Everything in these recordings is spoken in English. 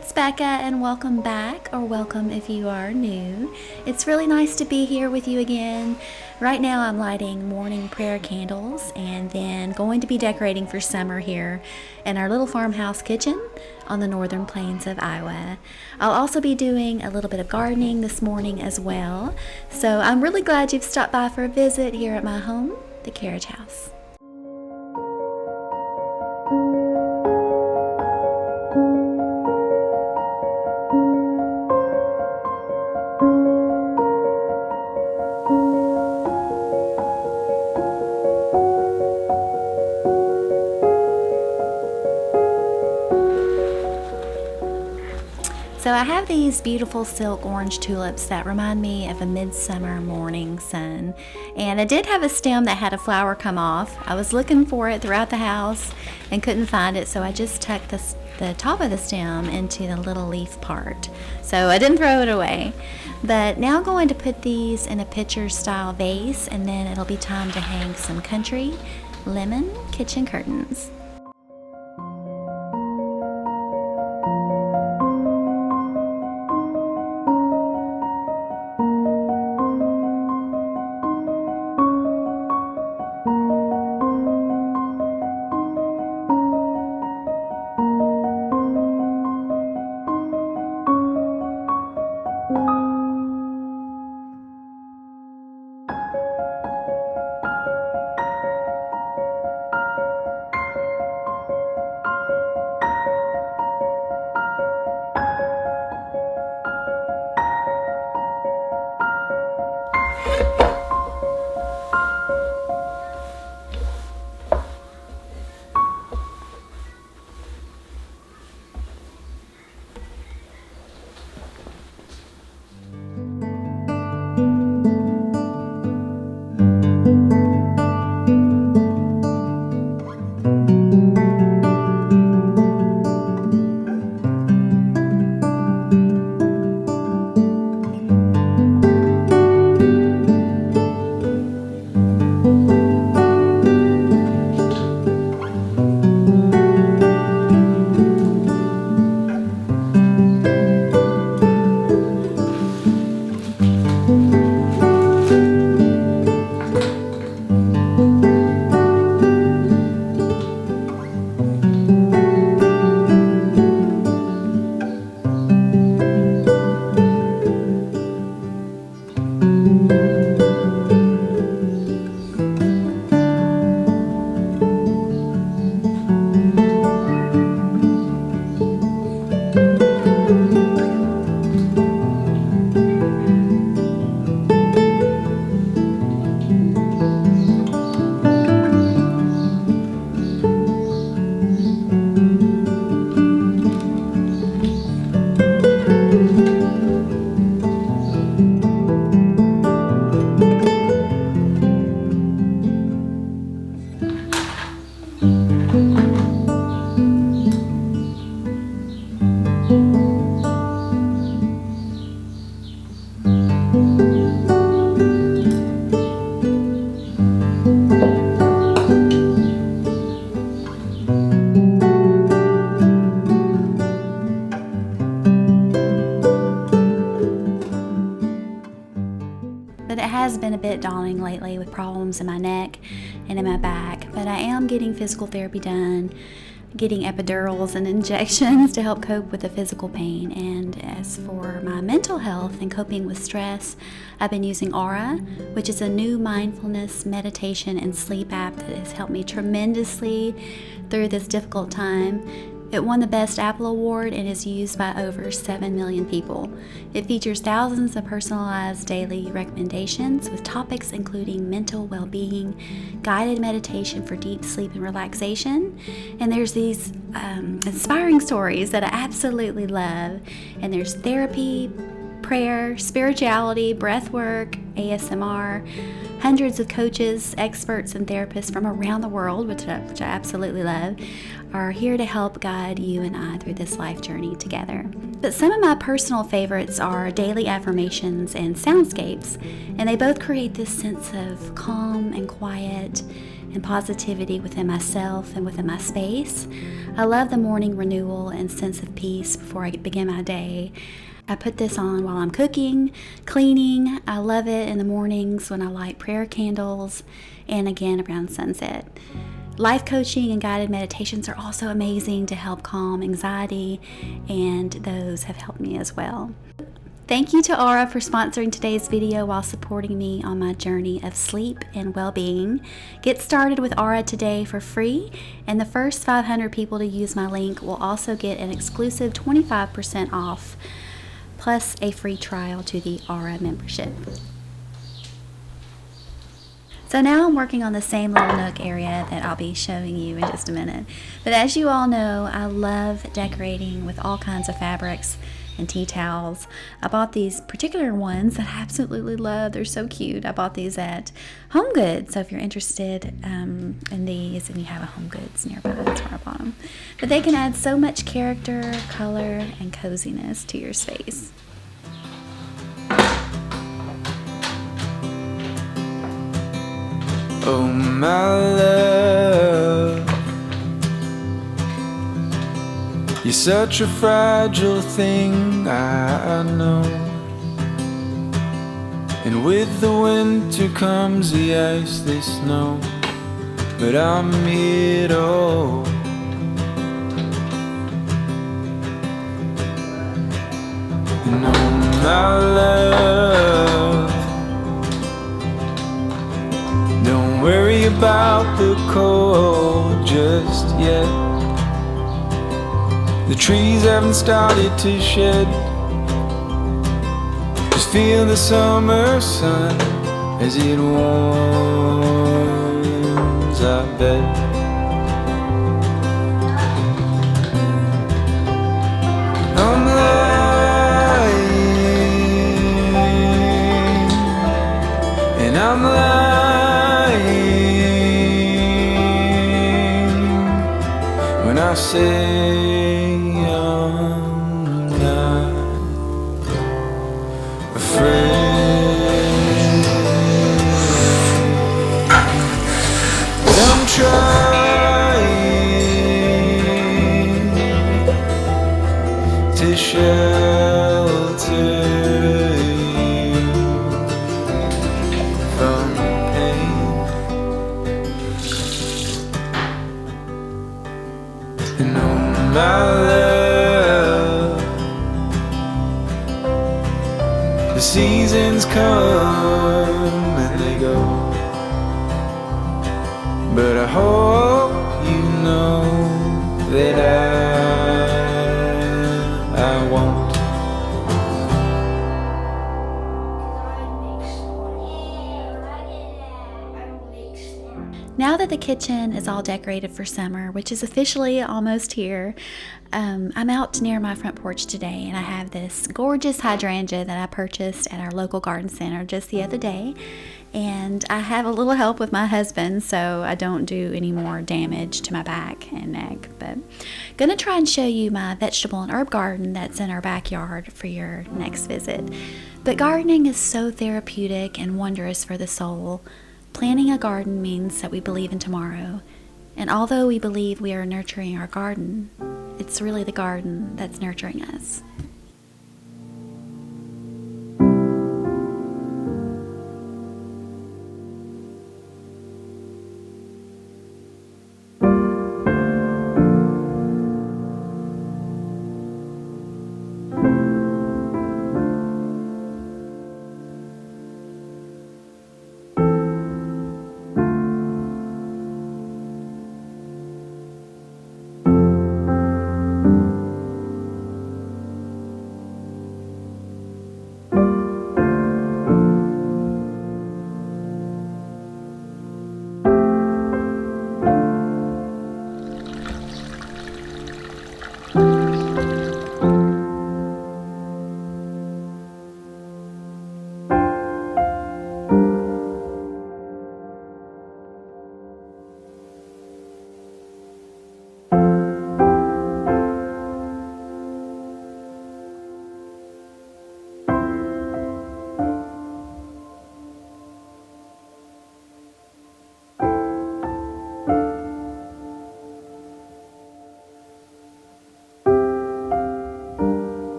it's Bekah, and welcome back, or welcome if you are new. It's really nice to be here with you again. Right now I'm lighting morning prayer candles and then going to be decorating for summer here in our little farmhouse kitchen on the northern plains of Iowa. I'll also be doing a little bit of gardening this morning as well. So I'm really glad you've stopped by for a visit here at my home, the Carriage house. So I have these beautiful silk orange tulips that remind me of a midsummer morning sun. And I did have a stem that had a flower come off. I was looking for it throughout the house and couldn't find it, so I just tucked the top of the stem into the little leaf part. So I didn't throw it away. But now I'm going to put these in a pitcher style vase, and then it'll be time to hang some country lemon kitchen curtains. But it has been a bit daunting lately with problems in my neck and in my back. But I am getting physical therapy done, getting epidurals and injections to help cope with the physical pain. And as for my mental health and coping with stress, I've been using Aura, which is a new mindfulness, meditation, and sleep app that has helped me tremendously through this difficult time. It won the Best Apple Award and is used by over 7 million people. It features thousands of personalized daily recommendations with topics including mental well-being, guided meditation for deep sleep and relaxation, and there's these inspiring stories that I absolutely love, and there's therapy, prayer, spirituality, breath work, ASMR, hundreds of coaches, experts, and therapists from around the world, which I absolutely love, are here to help guide you and I through this life journey together. But some of my personal favorites are daily affirmations and soundscapes, and they both create this sense of calm and quiet and positivity within myself and within my space. I love the morning renewal and sense of peace before I begin my day. I put this on while I'm cooking, cleaning. I love it in the mornings when I light prayer candles and again around sunset. Life coaching and guided meditations are also amazing to help calm anxiety, and those have helped me as well. Thank you to Aura for sponsoring today's video while supporting me on my journey of sleep and well-being. Get started with Aura today for free, and the first 500 people to use my link will also get an exclusive 25% off, plus a free trial to the Aura membership. So now I'm working on the same little nook area that I'll be showing you in just a minute. But as you all know, I love decorating with all kinds of fabrics and tea towels. I bought these particular ones that I absolutely love. They're so cute. I bought these at Home Goods. So if you're interested in these and you have a Home Goods nearby, that's where I bought them. But they can add so much character, color, and coziness to your space. Oh my love, you're such a fragile thing, I know. And with the winter comes the ice, the snow, but I'm here to hold. And oh my love, don't worry about the cold just yet. The trees haven't started to shed. Just feel the summer sun as it warms our bed. I'm lying, and I'm lying when I say trying to shelter you from pain. And oh my love, the seasons come and they go, but I hope you know that I won't. Now that the kitchen is all decorated for summer, which is officially almost here, I'm out near my front porch today, and I have this gorgeous hydrangea that I purchased at our local garden center just the other day. And I have a little help with my husband, so I don't do any more damage to my back and neck. But gonna try and show you my vegetable and herb garden that's in our backyard for your next visit. But gardening is so therapeutic and wondrous for the soul. Planting a garden means that we believe in tomorrow. And although we believe we are nurturing our garden, it's really the garden that's nurturing us.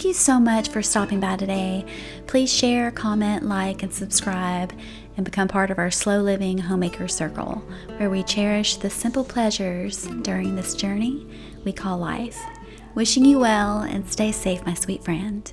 thank you so much for stopping by today. Please share, comment, like, and subscribe, and become part of our slow living homemaker circle, where we cherish the simple pleasures during this journey we call life. Wishing you well, and stay safe, my sweet friend.